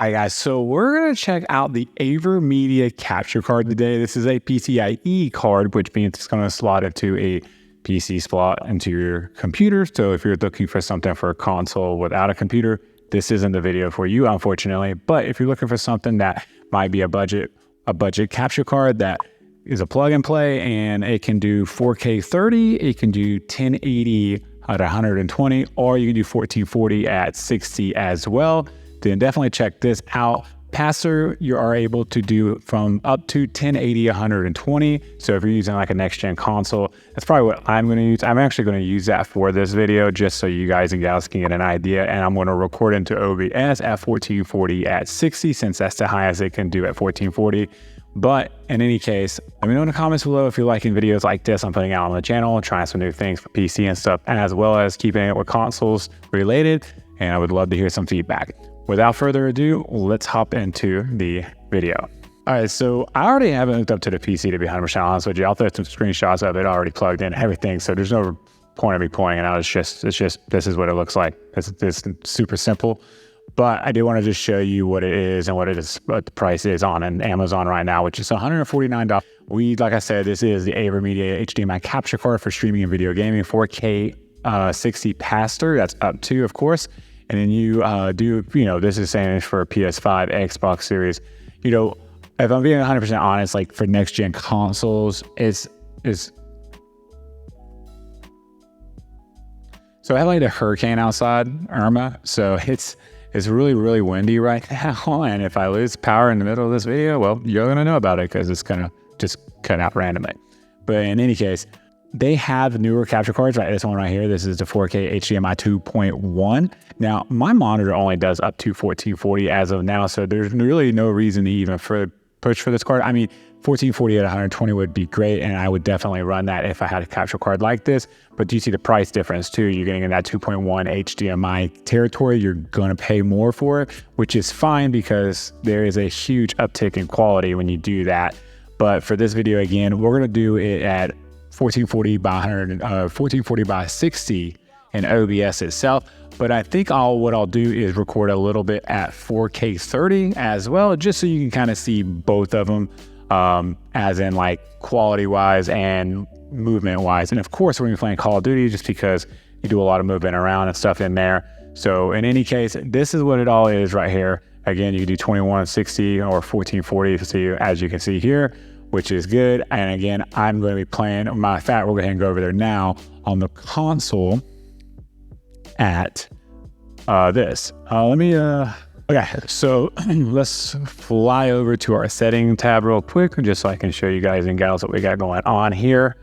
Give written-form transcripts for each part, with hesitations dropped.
Hi guys, so we're going to check out the AVERMEDIA capture card today. This is a PCIe card, which means it's going to slot into a PC slot into your computer. So if you're looking for something for a console without a computer, this isn't the video for you, unfortunately. But if you're looking for something that might be a budget capture card that is a plug and play, and it can do 4K 30, it can do 1080 at 120, or you can do 1440 at 60 as well. Then definitely check this out. Passer, you are able to do from up to 1080, 120. So if you're using like a next gen console, that's probably what I'm going to use. I'm actually going to use that for this video just so you guys and gals can get an idea. And I'm going to record into OBS at 1440 at 60, since that's the highest it can do at 1440. But in any case, let me know in the comments below if you're liking videos like this I'm putting out on the channel, trying some new things for PC and stuff, as well as keeping it with consoles related. And I would love to hear some feedback. Without further ado, let's hop into the video. All right, so I already have it hooked up to the PC, to be 100% honest with you. I'll throw some screenshots of it already plugged in, everything. So there's no point of me pointing it out. It's just this is what it looks like. It's super simple. But I do want to just show you what it is and what the price is on Amazon right now, which is $149. Like I said, this is the AVERMEDIA HDMI capture card for streaming and video gaming, 4K 60 passer. That's up to, of course. And then you this is saying for PS5, Xbox Series. You know, if I'm being 100% honest, like for next gen consoles, is so I have like a hurricane outside, Irma. So it's really, really windy right now. And if I lose power in the middle of this video, well, you're gonna know about it because it's gonna just cut out randomly. But in any case, they have newer capture cards, right? This one right here, this is the 4K HDMI 2.1. Now, my monitor only does up to 1440 as of now, so there's really no reason to even push for this card. I mean, 1440 at 120 would be great, and I would definitely run that if I had a capture card like this. But do you see the price difference too? You're getting in that 2.1 HDMI territory. You're gonna pay more for it, which is fine because there is a huge uptick in quality when you do that. But for this video, again, we're gonna do it at 1440 by 60 in OBS itself. But I think what I'll do is record a little bit at 4K 30 as well, just so you can kind of see both of them, as in like quality wise and movement wise. And of course, we're gonna be playing Call of Duty just because you do a lot of movement around and stuff in there. So in any case, this is what it all is right here. Again, you can do 2160 or 1440, so as you can see here, which is good. And again, I'm going to be playing, matter of fact, we're going to go over there now on the console at this. Okay, so let's fly over to our setting tab real quick, just so I can show you guys and gals what we got going on here.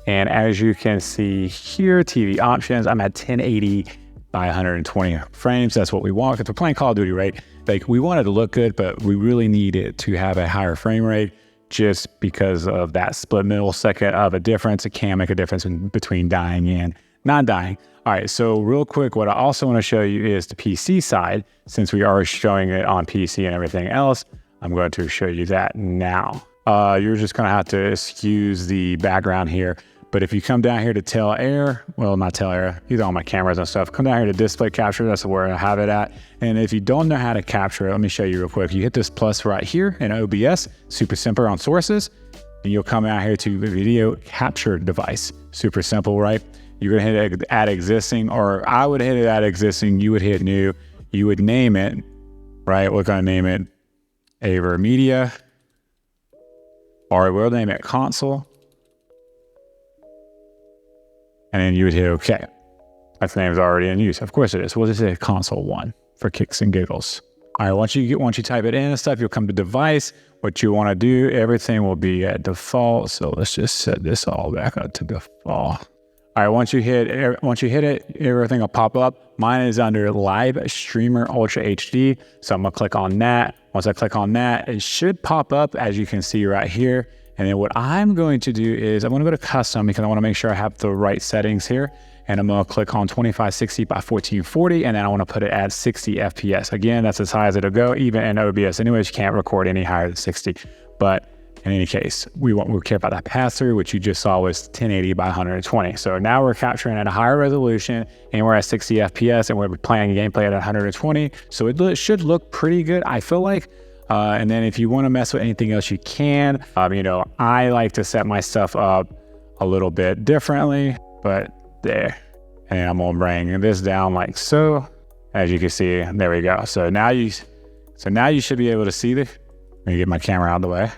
And as you can see here, TV options, I'm at 1080 by 120 frames. That's what we want. If we're playing Call of Duty, right? Like, we want it to look good, but we really need it to have a higher frame rate. Just because of that split millisecond of a difference, it can make a difference between dying and not dying. All right, so real quick, what I also want to show you is the PC side. Since we are showing it on PC and everything else, I'm going to show you that now. You're just going to have to excuse the background here. But if you come down here to tail air, well, not tail air, these are all my cameras and stuff. Come down here to display capture, that's where I have it at. And if you don't know how to capture it, let me show you real quick. You hit this plus right here in OBS, super simple on sources. And you'll come out here to video capture device. Super simple, right? You're gonna hit add existing, or I would hit it add existing, you would hit new. You would name it, right? We're gonna name it AVERMEDIA, or we'll name it console. And then you would hit OK. That name is already in use. Of course it is. We'll just say console 1 for kicks and giggles. All right, once you type it in and stuff, you'll come to device. What you want to do, everything will be at default. So let's just set this all back up to default. All right, once you hit it, everything will pop up. Mine is under Live Streamer Ultra HD. So I'm gonna click on that. Once I click on that, it should pop up, as you can see right here. And then what I'm going to do is I'm going to go to custom because I want to make sure I have the right settings here. And I'm going to click on 2560 by 1440. And then I want to put it at 60 FPS. Again, that's as high as it'll go, even in OBS. Anyways, you can't record any higher than 60. But in any case, we care about that pass through, which you just saw was 1080 by 120. So now we're capturing at a higher resolution and we're at 60 FPS and we're playing gameplay at 120. So it should look pretty good, I feel like. And then if you want to mess with anything else, you can. You know, I like to set my stuff up a little bit differently, but there. And I'm gonna bring this down like so. As you can see, there we go. So now you should be able to see the. Let me get my camera out of the way.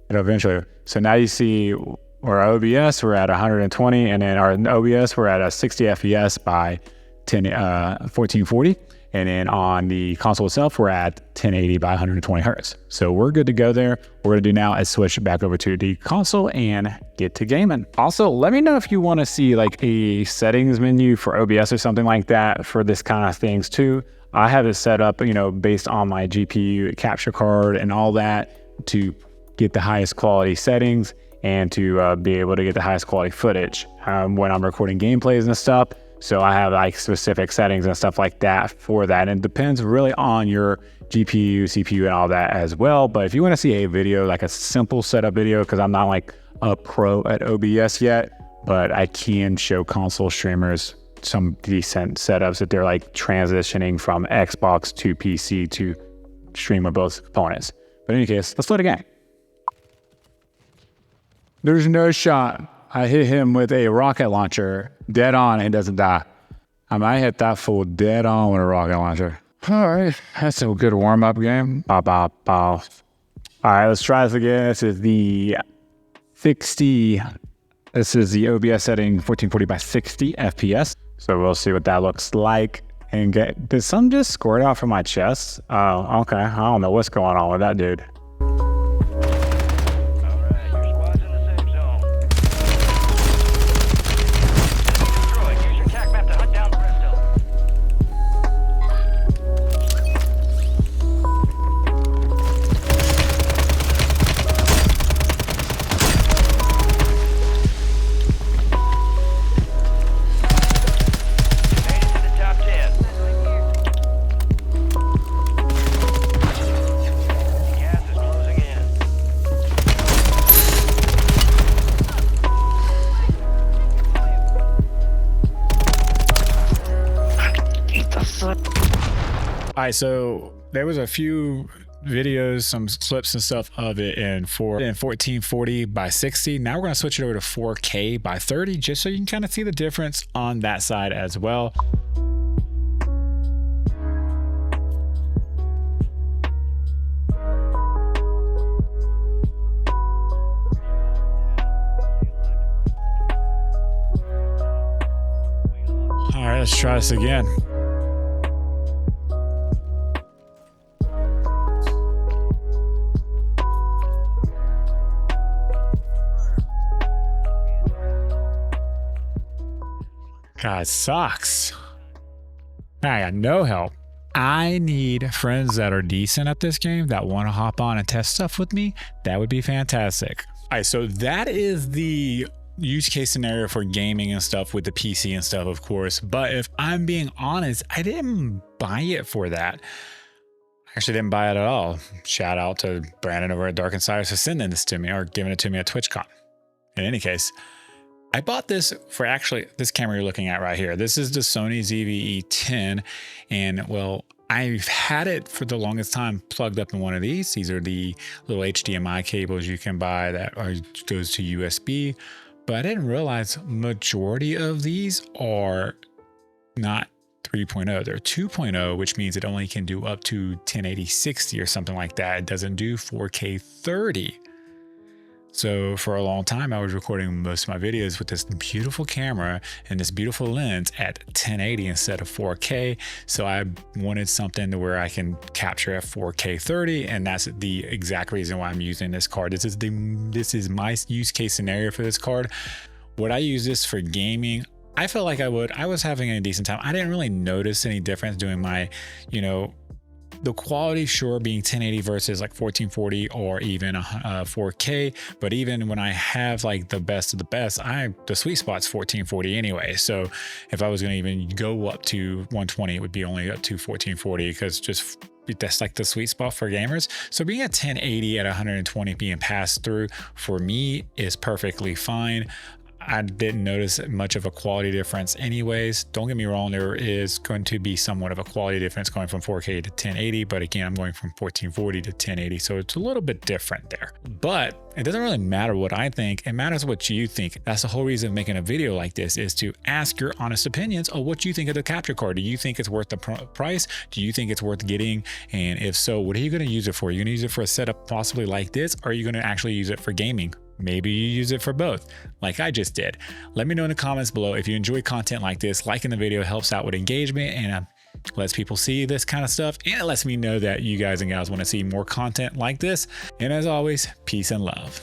It'll eventually. So now you see our OBS, we're at 120, and then our OBS, we're at a 60 FPS by 1440. And then on the console itself, we're at 1080 by 120 hertz. So we're good to go there. What we're gonna do now is switch back over to the console and get to gaming. Also, let me know if you wanna see like a settings menu for OBS or something like that for this kind of things too. I have it set up, you know, based on my GPU capture card and all that to get the highest quality settings and to be able to get the highest quality footage when I'm recording gameplays and stuff. So I have like specific settings and stuff like that for that. And it depends really on your GPU, CPU, and all that as well. But if you want to see a video, like a simple setup video, because I'm not like a pro at OBS yet, but I can show console streamers some decent setups that they're like transitioning from Xbox to PC to stream with both components. But in any case, let's play the game. There's no shot. I hit him with a rocket launcher dead on and he doesn't die. I might hit that fool dead on with a rocket launcher. All right, that's a good warm-up game. Bow, bow, bow. All right, let's try this again. This is the 60. This is the OBS setting 1440 by 60 FPS. So we'll see what that looks like. And did some just squirt out from my chest? Oh, okay. I don't know what's going on with that dude. All right, so there was a few videos, some clips and stuff of it in 1440 by 60. Now we're going to switch it over to 4K by 30, just so you can kind of see the difference on that side as well. All right, let's try this again. God, sucks. I got no help. I need friends that are decent at this game that want to hop on and test stuff with me. That would be fantastic. All right, so that is the use case scenario for gaming and stuff with the PC and stuff, of course. But if I'm being honest, I didn't buy it for that. I actually didn't buy it at all. Shout out to Brandon over at Dark Insiders for sending this to me or giving it to me at TwitchCon. In any case, I bought this for actually this camera you're looking at right here. This is the Sony ZV-E10, and well, I've had it for the longest time plugged up in one of these. These are the little HDMI cables you can buy that goes to USB, but I didn't realize majority of these are not 3.0. They're 2.0, which means it only can do up to 1080 60 or something like that. It doesn't do 4K 30. So for a long time, I was recording most of my videos with this beautiful camera and this beautiful lens at 1080 instead of 4K. So I wanted something to where I can capture at 4K 30, and that's the exact reason why I'm using this card. This is my use case scenario for this card. Would I use this for gaming? I felt like I would. I was having a decent time. I didn't really notice any difference doing my, the quality, sure, being 1080 versus like 1440 or even 4K, but even when I have like the best of the best, the sweet spot's 1440 anyway. So if I was going to even go up to 120, it would be only up to 1440, because just that's like the sweet spot for gamers. So being at 1080 at 120p and pass through for me is perfectly fine. I didn't notice much of a quality difference anyways. Don't get me wrong, there is going to be somewhat of a quality difference going from 4K to 1080, but again, I'm going from 1440 to 1080, so it's a little bit different there. But it doesn't really matter what I think, it matters what you think. That's the whole reason of making a video like this, is to ask your honest opinions of what you think of the capture card. Do you think it's worth the price? Do you think it's worth getting? And if so, what are you going to use it for? Are you going to use it for a setup possibly like this, or are you going to actually use it for gaming? Maybe you use it for both, like I just did. Let me know in the comments below if you enjoy content like this. Liking the video helps out with engagement and lets people see this kind of stuff, and it lets me know that you guys and gals want to see more content like this. And as always, peace and love.